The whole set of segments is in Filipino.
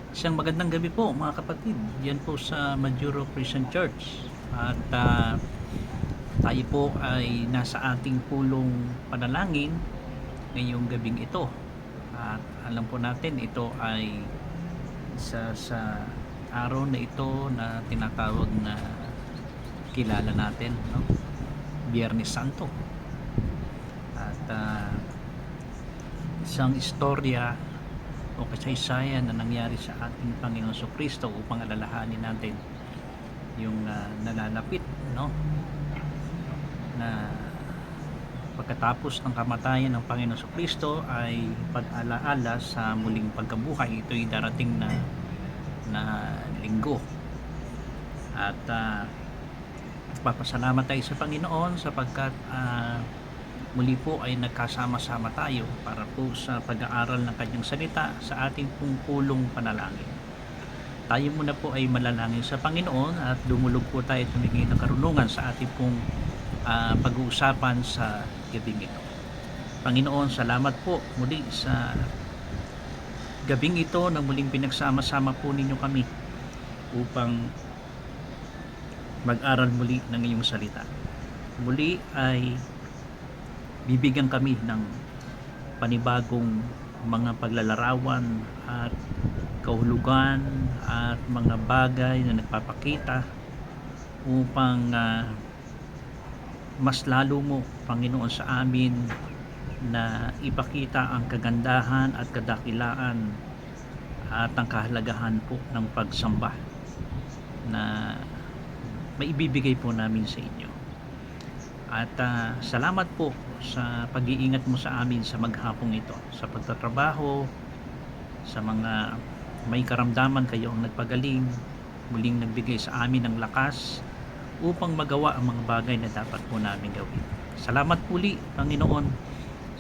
Isang magandang gabi po mga kapatid. Yan po sa Majuro Christian Church. At tayo po ay nasa ating pulong panalangin ngayong gabing ito. At alam po natin ito ay isa sa araw na ito na tinatawag na kilala natin, no? Biyernes Santo. At isang istorya o kasaysayan na nangyari sa ating Panginoon Kristo upang alalahanin natin yung nalalapit, no, na pagkatapos ng kamatayan ng Panginoon Kristo ay pag-alaala sa muling pagkabuhay. Ito'y darating na linggo. At papasalamat tayo sa Panginoon sapagkat muli po ay nagkasama-sama tayo para po sa pag-aaral ng kanyang salita sa ating pong pulong panalangin. Tayo muna po ay manalangin sa Panginoon at dumulog po tayo at humingi ng karunungan sa ating pong pag-uusapan sa gabing ito. Panginoon, salamat po muli sa gabing ito na muling pinagsama-sama po ninyo kami upang mag-aral muli ng iyong salita. Muli ay bibigyan kami ng panibagong mga paglalarawan at kahulugan at mga bagay na nagpapakita upang mas lalo mo, Panginoon, sa amin na ipakita ang kagandahan at kadakilaan at ang kahalagahan po ng pagsamba na maibibigay po namin sa inyo. At salamat po sa pag-iingat mo sa amin sa maghapong ito, sa pagtatrabaho, sa mga may karamdaman kayo ang nagpagaling, muling nagbigay sa amin ng lakas upang magawa ang mga bagay na dapat po namin gawin. Salamat muli, Panginoon,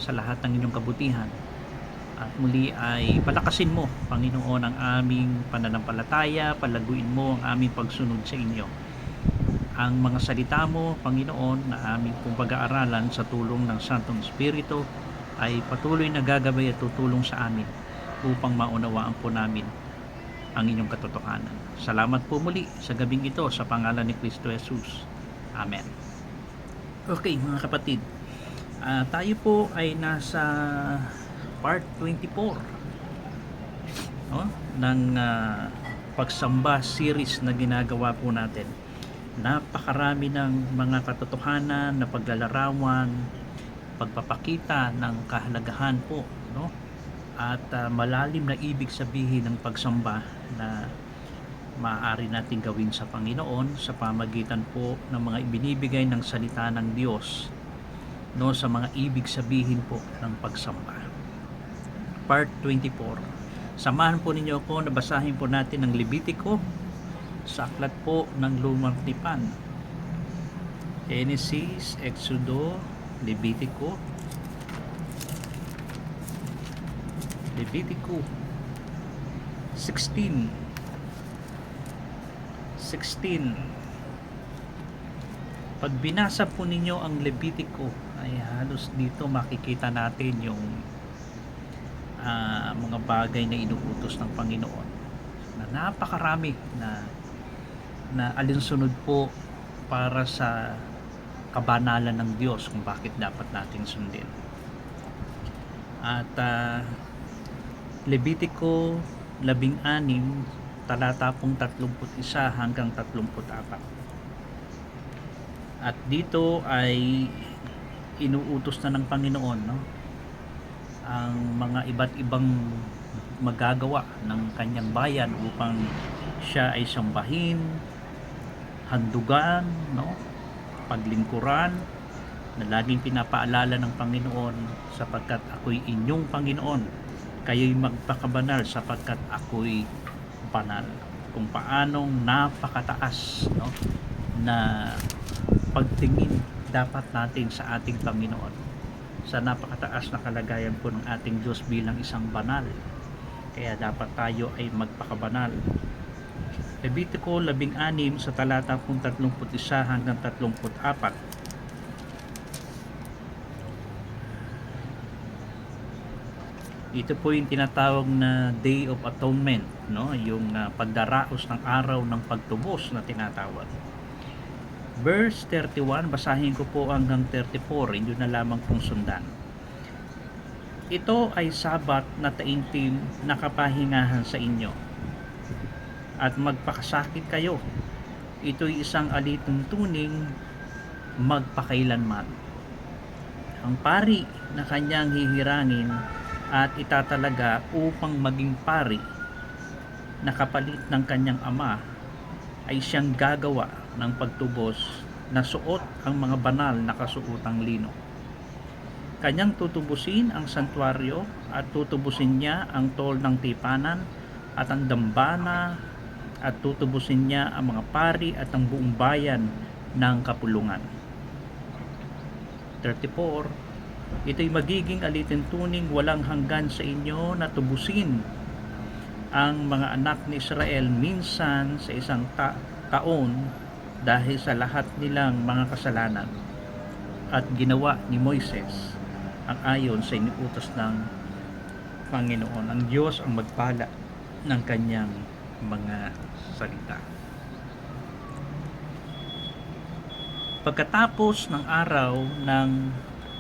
sa lahat ng inyong kabutihan. At muli ay palakasin mo, Panginoon, ang aming pananampalataya, palaguin mo ang aming pagsunod sa inyo. Ang mga salita mo, Panginoon, na aming pong pag-aaralan sa tulong ng Santong Espiritu ay patuloy na gagabay at tutulong sa amin upang maunawaan po namin ang inyong katotohanan. Salamat po muli sa gabing ito sa pangalan ni Kristo Jesus. Amen. Okay mga kapatid, tayo po ay nasa part 24 ng pagsamba series na ginagawa po natin. Napakarami ng mga katotohanan na paglalarawan, pagpapakita ng kahalagahan po, no? At malalim na ibig sabihin ng pagsamba na maaari nating gawin sa Panginoon sa pamagitan po ng mga ibinibigay ng salita ng Diyos, no, sa mga ibig sabihin po ng pagsamba. Part 24. Samahan po ninyo ako na basahin po natin ang Levitico sa aklat po ng Lumang Tipan. Genesis, Exodo, Levitico 16. Pag binasa po ninyo ang Levitico ay halos dito makikita natin yung mga bagay na inuutos ng Panginoon na napakarami na alinsunod po para sa kabanalan ng Diyos kung bakit dapat natin sundin. At Levitico 16 talata pong 31 hanggang 34. At dito ay inuutos na ng Panginoon, no, ang mga iba't ibang magagawa ng kanyang bayan upang siya ay sambahin, handugan, no, paglingkuran, na laging pinapaalala ng Panginoon, sapagkat ako'y inyong Panginoon, kayo'y magpakabanal sapagkat ako'y banal. Kung paanong napakataas, no, na pagtingin dapat natin sa ating Panginoon, sa napakataas na kalagayan po ng ating Diyos bilang isang banal. Kaya dapat tayo ay magpakabanal. Levitico 16 sa talata 31 hanggang 34. Ito po yung tinatawag na Day of Atonement, no? Yung pagdaraos ng araw ng pagtubos na tinatawag. Verse 31, basahin ko po hanggang 34, yun na lamang pong sundan. Ito ay sabat na taimtim na kapahingahan sa inyo, at magpakasakit kayo. Ito'y isang alituntuning magpakailanman. Ang pari na kanyang hihirangin at itatalaga upang maging pari na kapalit ng kanyang ama ay siyang gagawa ng pagtubos na suot ang mga banal na kasuotang lino. Kanyang tutubusin ang santuaryo at tutubusin niya ang tol ng tipanan at ang dambana at tutubusin niya ang mga pari at ang buong bayan ng kapulungan. 34. Ito'y magiging alituntuning walang hanggan sa inyo na tubusin ang mga anak ni Israel minsan sa isang taon dahil sa lahat nilang mga kasalanan, at ginawa ni Moises ang ayon sa iniutos ng Panginoon. Ang Diyos ang magpala ng kanyang mga salita. Pagkatapos ng araw ng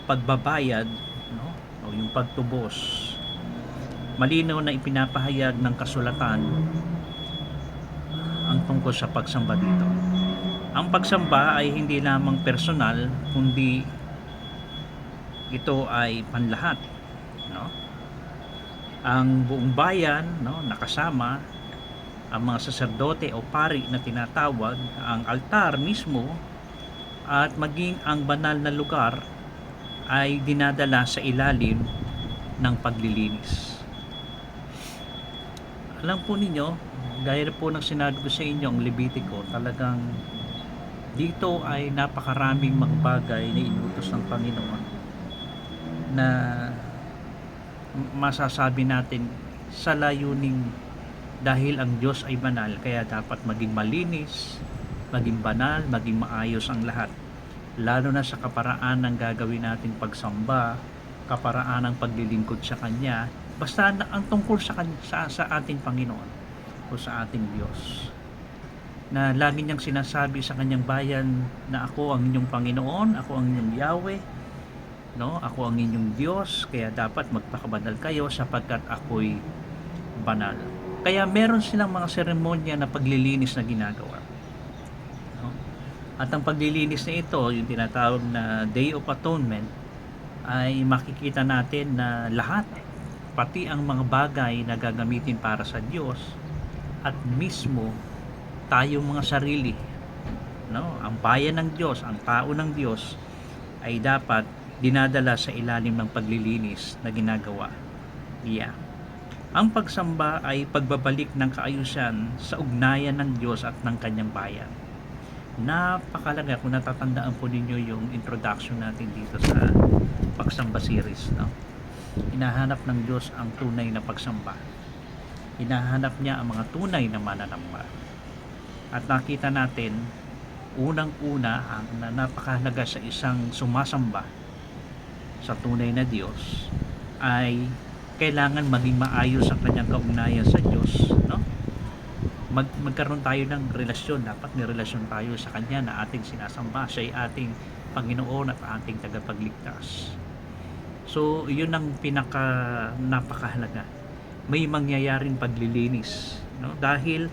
pagbabayad, no, o yung pagtubos, malinaw na ipinapahayag ng kasulatan ang tungkol sa pagsamba dito. Ang pagsamba ay hindi lamang personal, kundi ito ay panlahat, no? Ang buong bayan, no, nakasama ang mga saserdote o pari na tinatawag, ang altar mismo, at maging ang banal na lugar ay dinadala sa ilalim ng paglilinis. Alam po ninyo, gaya po ng sinabi ko sa inyo, ang Levitico, talagang dito ay napakaraming mga bagay na inutos ng Panginoon na masasabi natin sa layuning dahil ang Diyos ay banal, kaya dapat maging malinis, maging banal, maging maayos ang lahat, lalo na sa kaparaan ng gagawin nating pagsamba, kaparaan ng paglilingkod sa Kanya, basta na ang tungkol sa ating Panginoon o sa ating Diyos, na lagi niyang sinasabi sa kanyang bayan na ako ang inyong Panginoon, ako ang inyong Yahweh, no? Ako ang inyong Diyos, kaya dapat magpakabanal kayo sapagkat ako'y banal. Kaya meron silang mga seremonya na paglilinis na ginagawa. At ang paglilinis na ito, yung tinatawag na Day of Atonement, ay makikita natin na lahat, pati ang mga bagay na gagamitin para sa Diyos, at mismo tayong mga sarili, no? Ang bayan ng Diyos, ang tao ng Diyos, ay dapat dinadala sa ilalim ng paglilinis na ginagawa. Yeah. Ang pagsamba ay pagbabalik ng kaayusan sa ugnayan ng Diyos at ng kanyang bayan. Napakalaga kung natatandaan po ninyo yung introduction natin dito sa pagsamba series, no? Hinahanap ng Diyos ang tunay na pagsamba. Hinahanap niya ang mga tunay na mananamba. At nakita natin, unang-una, ang napakahalaga sa isang sumasamba sa tunay na Diyos ay kailangan maging maayos ang kanyang kaugnayan sa Diyos, no? Magkaroon tayo ng relasyon, dapat may relasyon tayo sa Kanya na ating sinasamba. Siya ay ating Panginoon at ating tagapagligtas. So, yun ang napakahalaga. May mangyayaring paglilinis, no? Dahil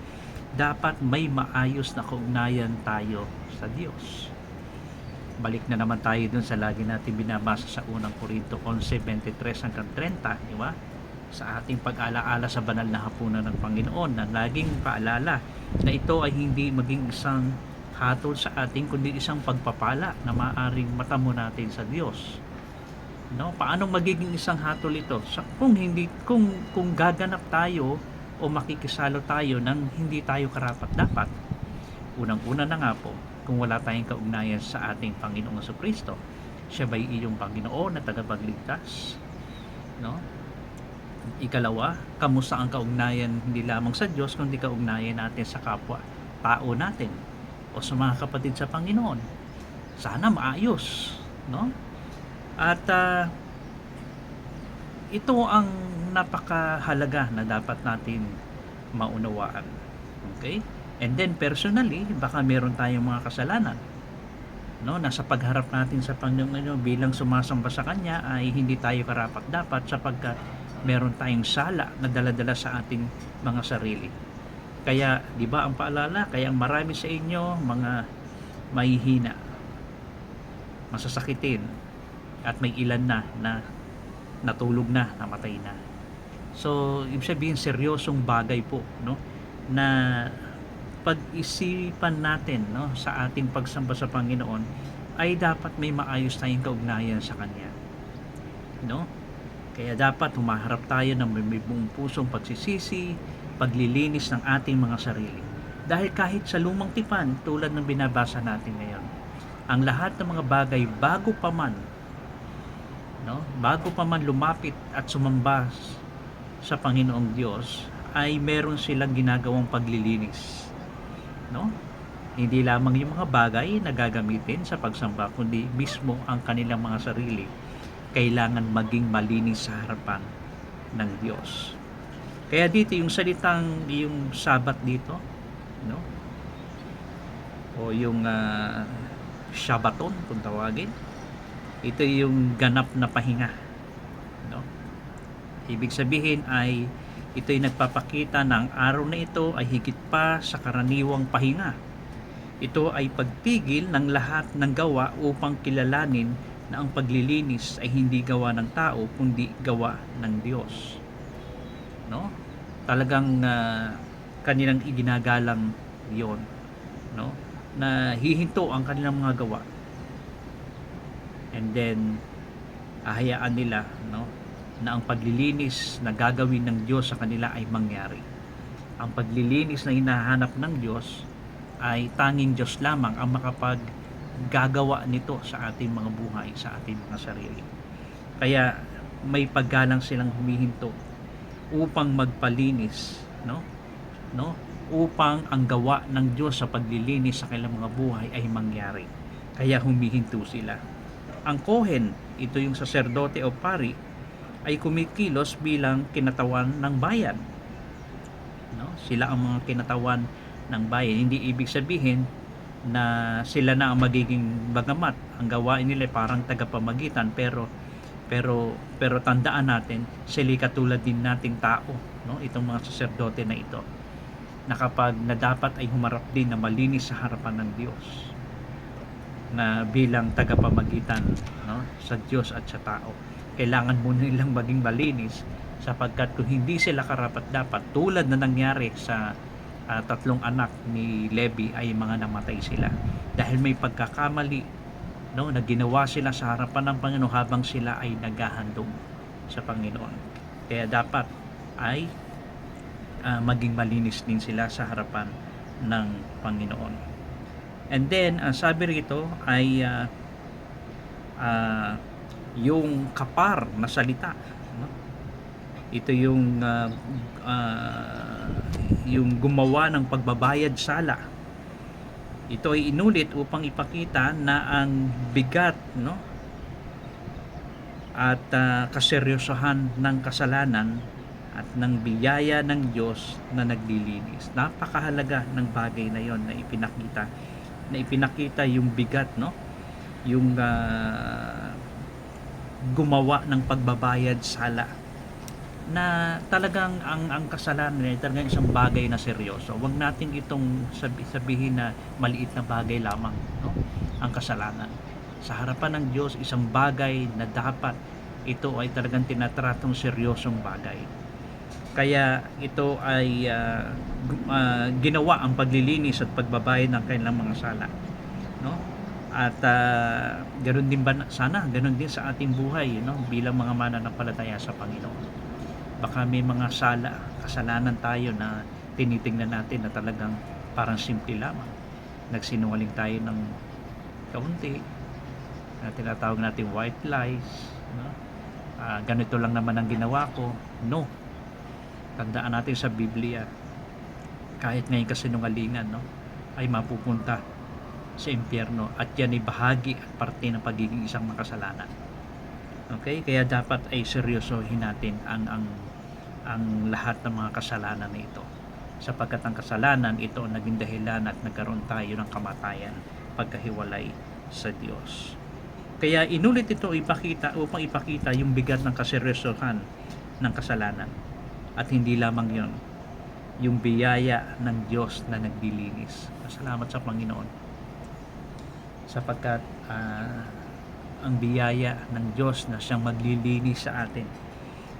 dapat may maayos na kaugnayan tayo sa Diyos. Balik na naman tayo dun sa lagi natin binabasa sa unang Korinto 11:23 hanggang 30, di ba? Sa ating pag-alaala sa banal na hapunan ng Panginoon, na laging paalala na ito ay hindi maging isang hatol sa ating, kundi isang pagpapala na maaring matamo natin sa Diyos, no? Paano magiging isang hatol ito? Kung gaganap tayo o makikisalo tayo nang hindi tayo karapat-dapat. Unang-una na nga po, kung wala tayong kaugnayan sa ating Panginoong Jesucristo. Siya ba'y iyong Panginoon na tagapagligtas, no? Ikalawa, kamusta ang kaugnayan hindi lamang sa Diyos, kundi kaugnayan natin sa kapwa tao natin o sa mga kapatid sa Panginoon? Sana maayos, no? At ito ang napakahalaga na dapat natin maunawaan. Okay? And then personally, baka meron tayong mga kasalanan, no, nasa pagharap natin sa Panginoon bilang sumasamba sa Kanya ay hindi tayo karapat-dapat sapagkat meron tayong sala na dala-dala sa ating mga sarili. Kaya, di ba ang paalala, kaya marami sa inyo mga mahihina, masasakitin, at may ilan na natulog na, namatay na. So, ibig sabihin seryosong bagay po, no, na pag-isipan natin, no, sa ating pagsamba sa Panginoon ay dapat may maayos tayong kaugnayan sa Kanya, no? Kaya dapat humaharap tayo ng may buong pusong pagsisisi, paglilinis ng ating mga sarili. Dahil kahit sa lumang tipan, tulad ng binabasa natin ngayon, ang lahat ng mga bagay bago pa man lumapit at sumamba sa Panginoong Diyos, ay meron silang ginagawang paglilinis, no? Hindi lamang yung mga bagay na gagamitin sa pagsamba, kundi mismo ang kanilang mga sarili kailangan maging malinis sa harapan ng Diyos. Kaya dito yung salitang, yung Sabat dito, no, o yung Shabbaton kung tawagin, ito yung ganap na pahinga, no? Ibig sabihin ay ito'y nagpapakita na ang araw na ito ay higit pa sa karaniwang pahinga. Ito ay pagpigil ng lahat ng gawa upang kilalanin na ang paglilinis ay hindi gawa ng tao kundi gawa ng Diyos, no? Talagang kanilang iginagalang yon, no, na hihinto ang kanilang mga gawa, and then ahayaan nila, no, na ang paglilinis na gagawin ng Diyos sa kanila ay mangyari. Ang paglilinis na hinahanap ng Diyos ay tanging Diyos lamang ang makapaggagawa nito sa ating mga buhay, sa ating mga sarili. Kaya may paggalang silang humihinto upang magpalinis, no, upang ang gawa ng Diyos sa paglilinis sa kanilang mga buhay ay mangyari. Kaya humihinto sila. Ang Kohen, ito yung saserdote o pari, ay kumikilos bilang kinatawan ng bayan, no? Sila ang mga kinatawan ng bayan. Hindi ibig sabihin na sila na ang magiging bagamat ang gawain nila parang tagapamagitan, pero tandaan natin, sila katulad din nating tao, no, itong mga saserdote na ito, na kapag na dapat ay humarap din na malinis sa harapan ng Diyos, na bilang tagapamagitan, no, sa Diyos at sa tao. Kailangan muna nilang maging malinis, sapagkat kung hindi sila karapat-dapat, tulad na nangyari sa tatlong anak ni Levi, ay mga namatay sila dahil may pagkakamali, no, na ginawa sila sa harapan ng Panginoon habang sila ay naghahandog sa Panginoon. Kaya dapat ay maging malinis din sila sa harapan ng Panginoon. And then sabi rito ay yung kapar na salita, no? Ito yung gumawa ng pagbabayad sala. Ito ay inulit upang ipakita na ang bigat, no, at kaseryosohan ng kasalanan at ng biyaya ng Diyos na naglilinis. Napakahalaga ng bagay na yon na ipinakita yung bigat, no, yung gumawa ng pagbabayad sala, na talagang ang kasalanan ay talagang isang bagay na seryoso. Huwag natin itong sabihin na maliit na bagay lamang, no, ang kasalanan. Sa harapan ng Diyos, isang bagay na dapat ito ay talagang tinatratong seryosong bagay. Kaya ito ay ginawa ang paglilinis at pagbabayad ng kanilang mga sala, no? At ganoon din ba sana ganoon din sa ating buhay, no, bilang mga mananampalataya sa Panginoon. Baka may mga kasalanan tayo na tinitingnan natin na talagang parang simple lamang. Nagsinungaling tayo ng kaunti, na tinatawag natin white lies, no? Ganito lang naman ang ginawa ko. No, tandaan natin sa Biblia, kahit ngayon kasinungalingan, no, ay mapupunta sa impyerno, at yan ay bahagi at parte ng pagiging isang makasalanan. Okay, kaya dapat ay seryosohin natin ang ang lahat ng mga kasalanan na ito, sapagkat ang kasalanan ito ang naging dahilan at nagkaroon tayo ng kamatayan, pagkahiwalay sa Diyos. Kaya inulit ito upang ipakita yung bigat ng kaseryosohan ng kasalanan, at hindi lamang yon, yung biyaya ng Diyos na naglilinis. Salamat sa Panginoon, sapagkat ang biyaya ng Diyos na siyang maglilinis sa atin,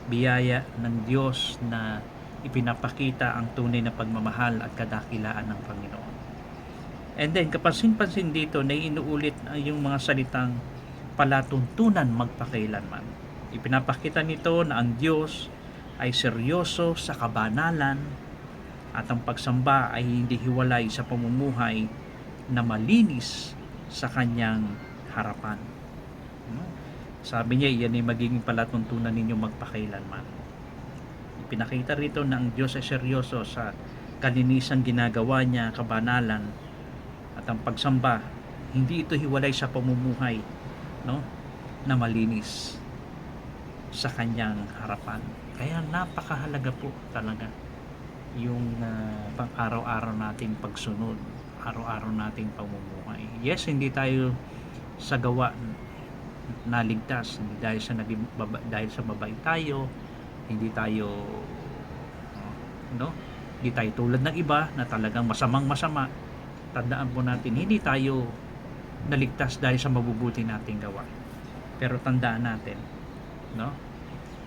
biyaya ng Diyos na ipinapakita ang tunay na pagmamahal at kadakilaan ng Panginoon. And then kapansin-pansin dito na inuulit yung mga salitang palatuntunan magpakailanman. Ipinapakita nito na ang Diyos ay seryoso sa kabanalan at ang pagsamba ay hindi hiwalay sa pamumuhay na malinis sa kanyang harapan. Sabi niya, iyan ay magiging palatuntunan ninyo magpakailanman. Ipinakita rito na ang Diyos ay seryoso sa kalinisang ginagawa niya, kabanalan, at ang pagsamba, hindi ito hiwalay sa pamumuhay, no, na malinis sa kanyang harapan. Kaya napakahalaga po talaga yung pang-araw-araw nating pagsunod, araw-araw nating pamumuhay. Yes, hindi tayo sa gawa naligtas, hindi dahil sa mabait tayo, hindi tayo hindi tayo tulad ng iba na talagang masama. Tandaan po natin, hindi tayo naligtas dahil sa mabubuti nating gawa. Pero tandaan natin,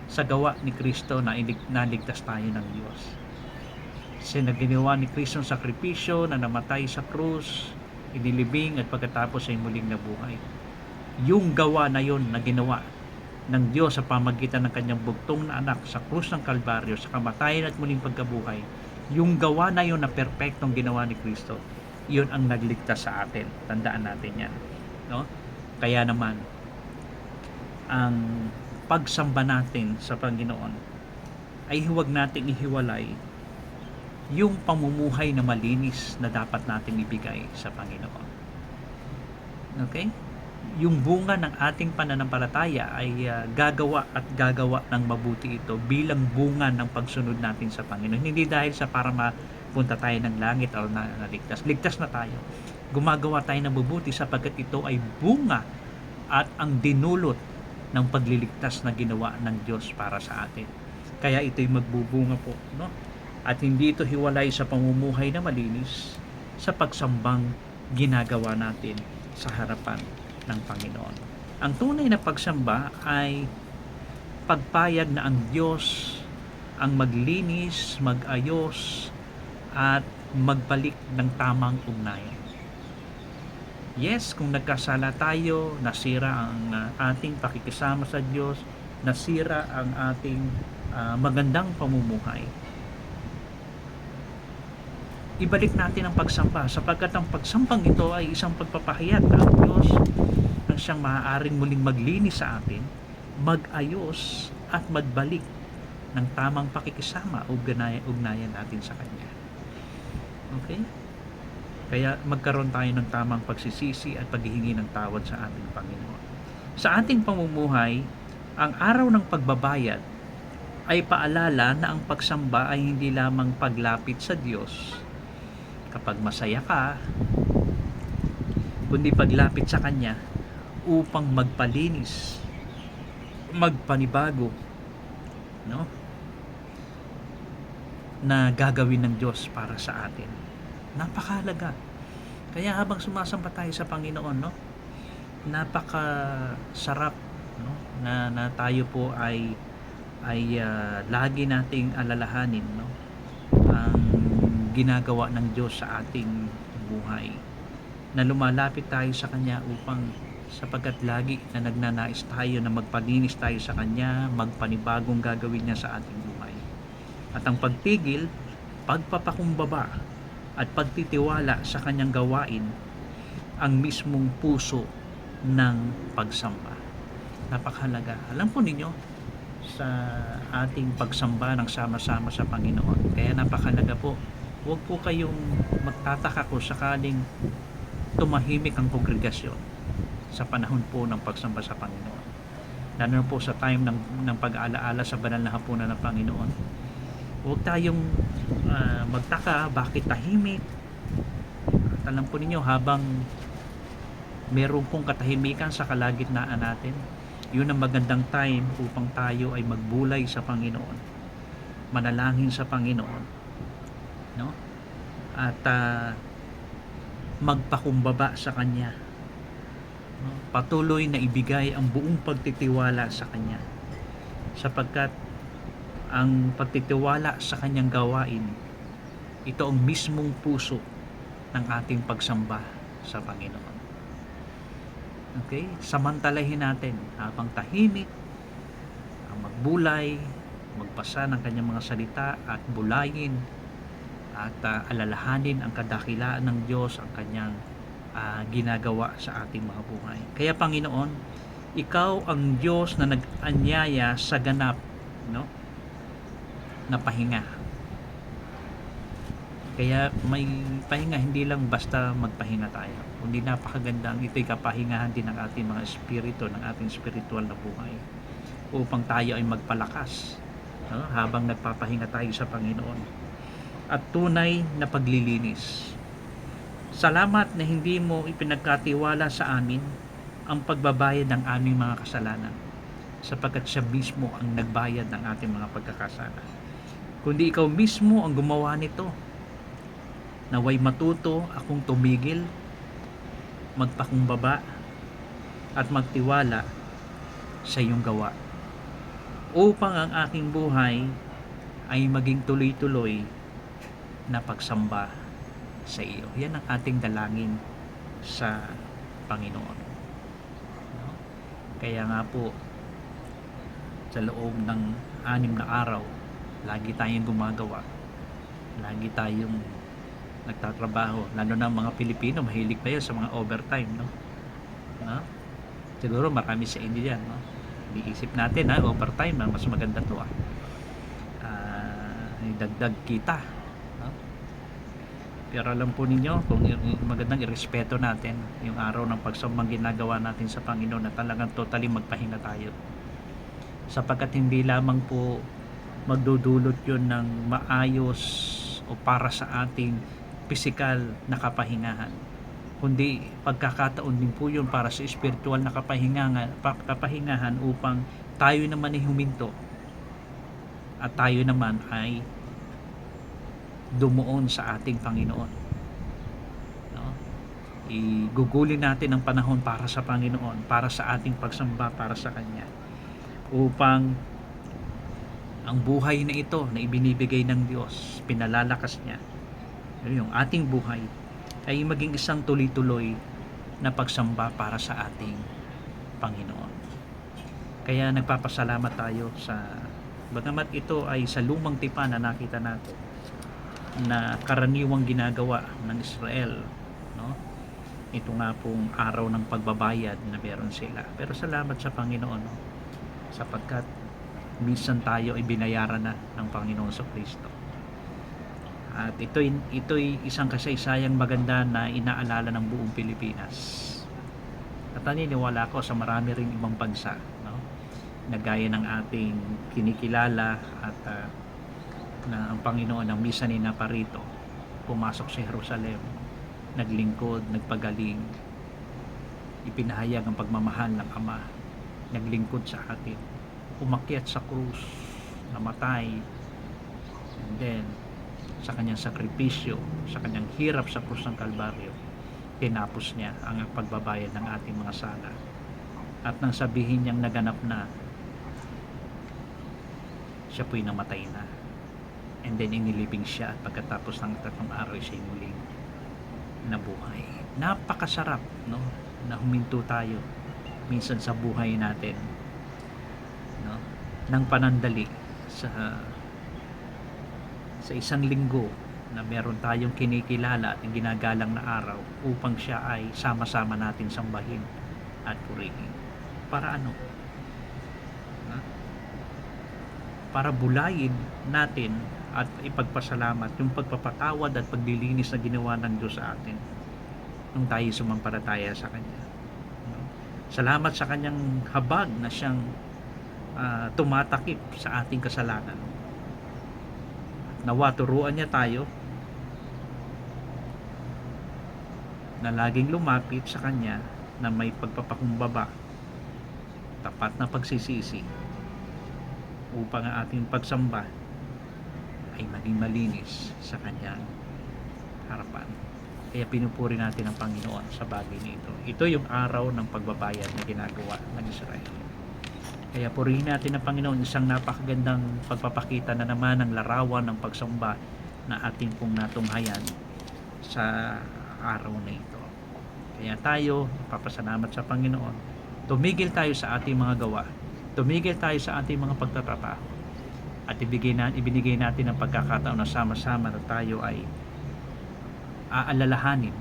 sa gawa ni Kristo na naligtas tayo ng Diyos. Kasi naginawa ni Kristo ang sakripisyo na namatay sa krus, inilibing, at pagkatapos ay muling nabuhay. Yung gawa na yon na ginawa ng Diyos sa pamagitan ng kanyang bugtong na anak sa krus ng Kalbaryo, sa kamatayan at muling pagkabuhay, yung gawa na yon na perpektong ginawa ni Kristo, yun ang nagligtas sa atin. Tandaan natin yan, Kaya naman ang pagsamba natin sa Panginoon ay huwag nating ihiwalay yung pamumuhay na malinis na dapat natin ibigay sa Panginoon. Okay? Yung bunga ng ating pananampalataya ay gagawa ng mabuti ito bilang bunga ng pagsunod natin sa Panginoon. Hindi dahil sa para mapunta tayo ng langit o naligtas. Ligtas na tayo. Gumagawa tayo ng mabuti sapagkat ito ay bunga at ang dinulot ng pagliligtas na ginawa ng Diyos para sa atin. Kaya ito'y magbubunga po, At hindi ito hiwalay sa pamumuhay na malinis, sa pagsambang ginagawa natin sa harapan ng Panginoon. Ang tunay na pagsamba ay pagpayag na ang Diyos ang maglinis, magayos, at magbalik ng tamang ugnayan. Yes, kung nagkasala tayo, nasira ang ating pakikisama sa Diyos, nasira ang ating magandang pamumuhay, ibalik natin ang pagsamba, sapagkat ang pagsambang ito ay isang pagpapahayag na ang Diyos ang siyang maaaring muling maglinis sa atin, magayos at magbalik ng tamang pakikisama o ugnayan natin sa Kanya. Okay? Kaya magkaroon tayo ng tamang pagsisisi at paghihingi ng tawad sa ating Panginoon. Sa ating pamumuhay, ang araw ng pagbabayad ay paalala na ang pagsamba ay hindi lamang paglapit sa Diyos kapag masaya ka, kundi paglapit sa Kanya upang magpalinis, magpanibago, na gagawin ng Diyos para sa atin. Napakahalaga. Kaya habang sumasamba tayo sa Panginoon, napakasarap, na tayo po ay lagi nating alalahanin, ang ginagawa ng Diyos sa ating buhay, na lumalapit tayo sa Kanya sapagkat lagi na nagnanais tayo na magpalinis tayo sa Kanya, magpanibagong gagawin niya sa ating buhay. At ang pagpigil, pagpapakumbaba at pagtitiwala sa Kanyang gawain ang mismong puso ng pagsamba. Napakahalaga. Alam po ninyo, sa ating pagsamba ng sama-sama sa Panginoon, kaya napakahalaga po, huwag po kayong magtataka kung sakaling tumahimik ang kongregasyon sa panahon po ng pagsamba sa Panginoon. Lalo po sa time ng pag-aalaala sa banal na hapunan ng Panginoon. Huwag tayong magtaka bakit tahimik. At alam po ninyo, habang meron pong katahimikan sa kalagitnaan natin, yun ang magandang time upang tayo ay magbulay sa Panginoon, manalangin sa Panginoon, no? At magpakumbaba sa Kanya, no? Patuloy na ibigay ang buong pagtitiwala sa Kanya, sapagkat ang pagtitiwala sa Kanyang gawain, ito ang mismong puso ng ating pagsamba sa Panginoon. Okay? Samantalahin natin habang tahimik ang magbulay, magbasa ng Kanyang mga salita at bulayin at alalahanin ang kadakilaan ng Diyos, ang Kanyang ginagawa sa ating mga buhay. Kaya Panginoon, Ikaw ang Diyos na nag-anyaya sa ganap, no, na pahinga. Kaya may pahinga, hindi lang basta magpahinga tayo, kundi napakaganda ang ito'y kapahingahan din ng ating mga espiritu, ng ating spiritual na buhay, upang tayo ay magpalakas, no, habang nagpapahinga tayo sa Panginoon, at tunay na paglilinis. Salamat na hindi mo ipinagkatiwala sa amin ang pagbabayad ng aming mga kasalanan, sapagkat siya mismo ang nagbayad ng ating mga pagkakasala, kundi ikaw mismo ang gumawa nito. Naway matuto akong tumigil, magpakumbaba at magtiwala sa iyong gawa, upang ang aking buhay ay maging tuloy-tuloy na pagsamba sa iyo. Yan ang ating dalangin sa Panginoon. No? Kaya nga po, sa loob ng 6 na araw, lagi tayong gumagawa, lagi tayong nagtatrabaho, lalo na mga Pilipino, mahilig pa yan sa mga overtime, no? No? Siguro marami sa inyo yan, no? Iisip natin, overtime, mas maganda to, dagdag kita, no? Pero alam po ninyo, kung magandang irespeto natin yung araw ng pagsambang ginagawa natin sa Panginoon, na talagang totally magpahinga tayo, sapagkat hindi lamang po magdudulot yun ng maayos o para sa ating pisikal na kapahingahan, kundi pagkakataon din po yun para sa spiritual na kapahingahan, upang tayo naman ay huminto at tayo naman ay dumuon sa ating Panginoon, no? Igugulin natin ang panahon para sa Panginoon, para sa ating pagsamba para sa Kanya, upang ang buhay na ito na ibinibigay ng Diyos, pinalalakas niya, yung ating buhay ay maging isang tuloy-tuloy na pagsamba para sa ating Panginoon. Kaya nagpapasalamat tayo sa, bagamat ito ay sa lumang tipan na nakita natin na karaniwang ginagawa ng Israel, no? Ito nga pong araw ng pagbabayad na meron sila. Pero salamat sa Panginoon, no? Sapagkat minsan tayo ay binayaran na ng Panginoon sa Kristo. At ito'y isang kasaysayang maganda na inaalala ng buong Pilipinas. At naniniwala ko sa marami ring ibang bansa, no, na gaya ng ating kinikilala, at na ang Panginoon ang misa ni Naparito, pumasok sa Jerusalem, naglingkod, nagpagaling, ipinahayag ang pagmamahal ng Ama, naglingkod sa atin, umakyat sa krus, namatay, and then sa kanyang sakripisyo, sa kanyang hirap sa krus ng Kalbaryo, tinapos niya ang pagbabayad ng ating mga sala. At nang sabihin niyang naganap na, siya po'y namatay na, and then inilibing siya, at pagkatapos ng 3 araw siya'y muling nabuhay. Napakasarap, no, na huminto tayo minsan sa buhay natin, no, ng panandali sa isang linggo na meron tayong kinikilala at ginagalang na araw, upang siya ay sama-sama natin sambahin at purihin. Para ano? Para bulayin natin at ipagpasalamat yung pagpapatawad at paglilinis na ginawa ng Diyos sa atin nung tayo sumampalataya sa Kanya. Salamat sa Kanyang habag na siyang tumatakip sa ating kasalanan. nawa turuan niya tayo na laging lumapit sa Kanya na may pagpapakumbaba, tapat na pagsisisi, upang ang ating pagsamba ay maging malinis sa Kanyang harapan. Kaya pinupuri natin ang Panginoon sa bagay nito. Ito yung araw ng pagbabayad na ginagawa ng Israel. Kaya purihin natin ang Panginoon, isang napakagandang pagpapakita na naman ng larawan ng pagsamba na ating pong natunghayan sa araw na ito. Kaya tayo, papasalamat sa Panginoon, tumigil tayo sa ating mga gawa, tumigil tayo sa ating mga pagtatrabaho, at ibinigay natin ang pagkakataon na sama-sama na tayo ay aalalahanin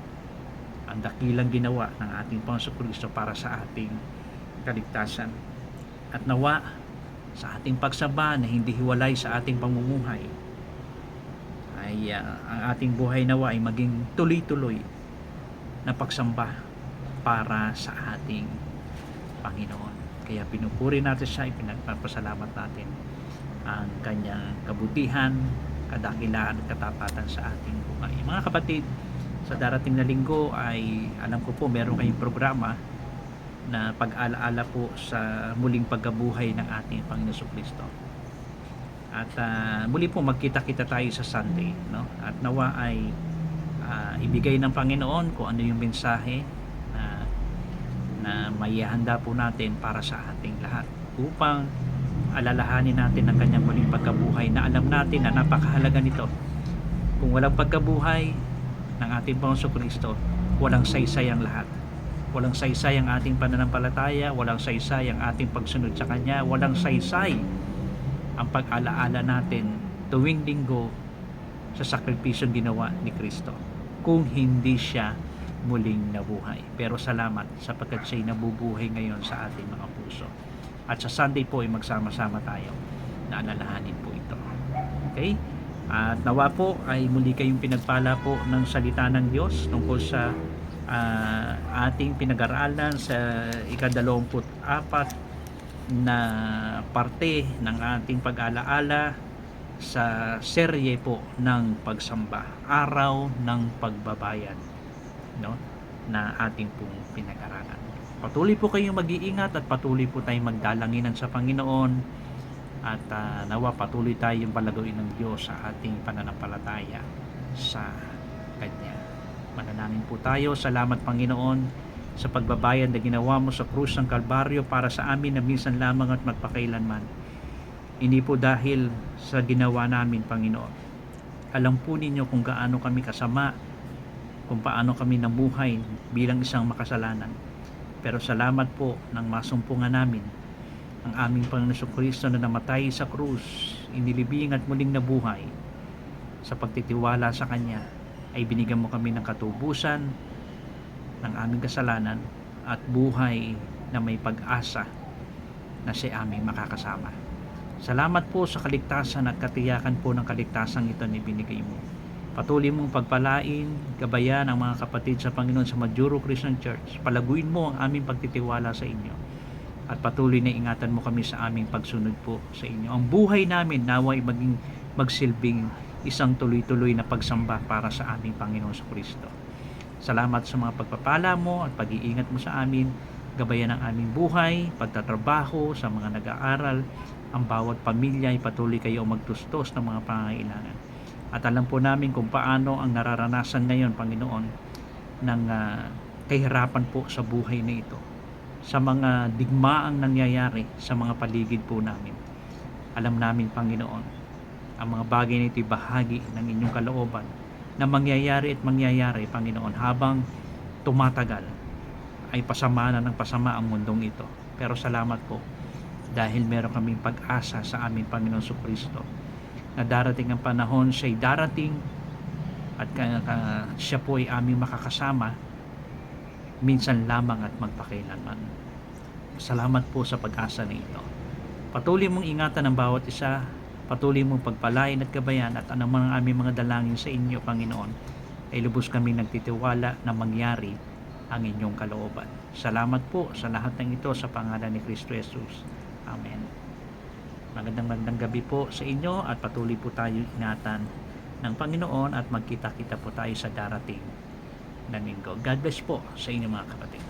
ang dakilang ginawa ng ating Panginoong Kristo para sa ating kaligtasan. At nawa sa ating pagsamba na hindi hiwalay sa ating pamumuhay ay ang ating buhay nawa ay maging tuloy-tuloy na pagsamba para sa ating Panginoon. Kaya pinupuri natin siya, ipinagpapasalamat natin ang kanyang kabutihan, kadakilaan at katapatan sa ating buhay. Mga kapatid, sa darating na linggo ay alam ko po meron kayong programa na pag-alaala po sa muling pagkabuhay ng ating Panginoon Kristo. At muli po magkita-kita tayo sa Sunday, no? At nawa ay ibigay ng Panginoon kung ano yung mensahe na maihahanda po natin para sa ating lahat, upang alalahanin natin ang kanyang muling pagkabuhay na alam natin na napakahalaga nito. Kung walang pagkabuhay ng ating Panginoon Kristo, walang saysay ang lahat. Walang saysay ang ating pananampalataya, walang saysay ang ating pagsunod sa Kanya, walang saysay ang pag-alaala natin tuwing linggo sa sakripisyong ginawa ni Kristo kung hindi siya muling nabuhay. Pero salamat sapagkat siya'y nabubuhay ngayon sa ating mga puso. At sa Sunday po ay magsama-sama tayo na alalahanin po ito. Okay? At nawa po ay muli kayong pinagpala po ng salita ng Diyos tungkol sa ating pinag-aralan sa ika-24 na parte ng ating pag-alaala sa serye po ng pagsamba, araw ng pagbabayad, no, na ating pong pinag-aralan. Patuloy po kayong mag-iingat at patuloy po tayong magdalanginan sa Panginoon, at nawa patuloy tayong palagawin ng Diyos sa ating pananampalataya sa Kanya. Manalangin po tayo. Salamat Panginoon sa pagbabayad na ginawa mo sa krus ng Kalbaryo para sa amin na minsan lamang at magpakailanman. Hindi po dahil sa ginawa namin, Panginoon. Alam po ninyo kung gaano kami kasama, kung paano kami namuhay bilang isang makasalanan. Pero salamat po nang masumpungan namin ang aming Panginoon Kristo na namatay sa krus, inilibing at muling nabuhay. Sa pagtitiwala sa Kanya ay binigyan mo kami ng katubusan ng aming kasalanan at buhay na may pag-asa na siya aming makakasama. Salamat po sa kaligtasan at katiyakan po ng kaligtasan ito na binigay mo. Patuloy mong pagpalain, gabayan ang mga kapatid sa Panginoon sa Majuro Christian Church. Palaguin mo ang aming pagtitiwala sa inyo. At patuloy na ingatan mo kami sa aming pagsunod po sa inyo. Ang buhay namin naway maging magsilbing isang tuloy-tuloy na pagsamba para sa aming Panginoon sa Kristo. Salamat sa mga pagpapala mo at pag-iingat mo sa amin. Gabayan ang aming buhay, pagtatrabaho, sa mga nag-aaral. Ang bawat pamilya ay patuloy kayo magtustos ng mga pangangailangan. At alam po namin kung paano ang nararanasan ngayon, Panginoon, ng kahirapan po sa buhay na ito, sa mga digmaang nangyayari sa mga paligid po namin. Alam namin, Panginoon, ang mga bagay na ito'y bahagi ng inyong kalooban na mangyayari at mangyayari, Panginoon, habang tumatagal ay pasama na ng pasama ang mundong ito. Pero salamat po dahil meron kaming pag-asa sa aming Panginoon Kristo na darating ang panahon, siya'y darating at siya po ay aming makakasama minsan lamang at magpakailanman. Salamat po sa pag-asa na ito. Patuloy mong ingatan ang bawat isa, patuloy mong pagpalain at gabayan, at anumang aming mga dalangin sa inyo, Panginoon, ay lubos kami nagtitiwala na mangyari ang inyong kalooban. Salamat po sa lahat ng ito sa pangalan ni Kristo Jesus. Amen. Magandang gabi po sa inyo at patuloy po tayong ingatan ng Panginoon at magkita-kita po tayo sa darating na linggo. God bless po sa inyo mga kapatid.